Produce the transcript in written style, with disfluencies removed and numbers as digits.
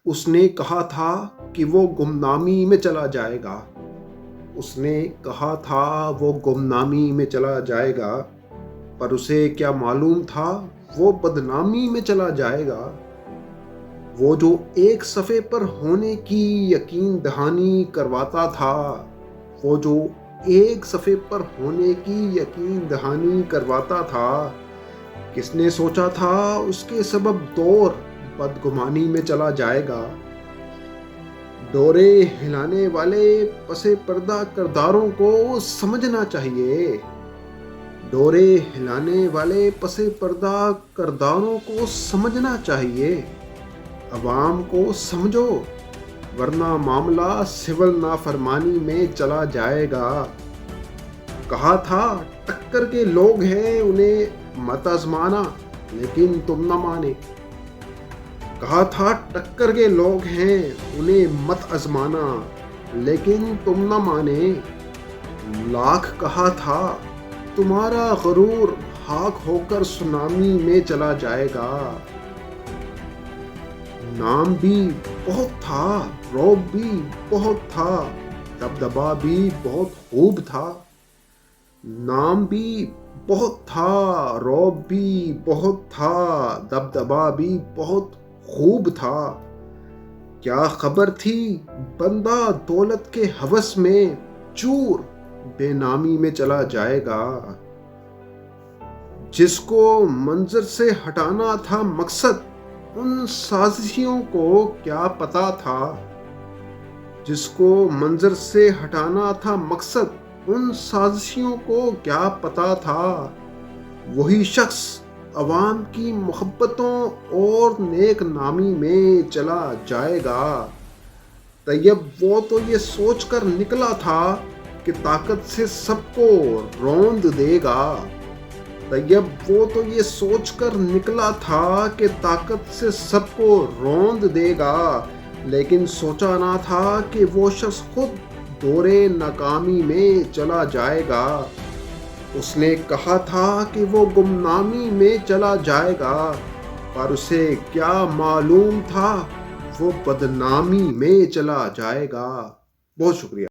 اس نے کہا تھا کہ وہ گمنامی میں چلا جائے گا۔ اس نے کہا تھا وہ گمنامی میں چلا جائے گا، پر اسے کیا معلوم تھا وہ بدنامی میں چلا جائے گا۔ وہ جو ایک صفحے پر ہونے کی یقین دہانی کرواتا تھا، وہ جو ایک صفحے پر ہونے کی یقین دہانی کرواتا تھا، کس نے سوچا تھا اس کے سبب دور بدگمانی میں چلا جائے گا۔ ڈورے ہلانے والے پس پردہ کرداروں کو سمجھنا چاہیے۔ ڈورے ہلانے والے پس پردہ کرداروں کو سمجھنا چاہیے۔ عوام کو سمجھو، ورنہ معاملہ سول نافرمانی میں چلا جائے گا۔ کہا تھا ٹکر کے لوگ ہیں انہیں مت آزمانا، لیکن تم نہ مانے۔ کہا تھا ٹکر کے لوگ ہیں انہیں مت آزمانا، لیکن تم نہ مانے۔ لاکھ کہا تھا تمہارا غرور خاک ہو کر سونامی میں چلا جائے گا۔ نام بھی بہت تھا، رعب بھی بہت تھا، دبدبا بھی بہت خوب تھا۔ نام بھی بہت تھا، رعب بھی بہت تھا، دبدبا بھی بہت خوب تھا۔ کیا خبر تھی بندہ دولت کے ہوس میں چور بے نامی میں چلا جائے گا۔ جس کو منظر سے ہٹانا تھا مقصد، ان سازشیوں کو کیا پتا تھا۔ جس کو منظر سے ہٹانا تھا مقصد، ان سازشیوں کو کیا پتا تھا۔ وہی شخص عوام کی محبتوں اور نیک نامی میں چلا جائے گا۔ طیب وہ تو یہ سوچ کر نکلا تھا کہ طاقت سے سب کو روند دے گا۔ طیب وہ تو یہ سوچ کر نکلا تھا کہ طاقت سے سب کو روند دے گا، لیکن سوچا نہ تھا کہ وہ شخص خود دورے ناکامی میں چلا جائے گا۔ اس نے کہا تھا کہ وہ گمنامی میں چلا جائے گا، پر اسے کیا معلوم تھا وہ بدنامی میں چلا جائے گا۔ بہت شکریہ۔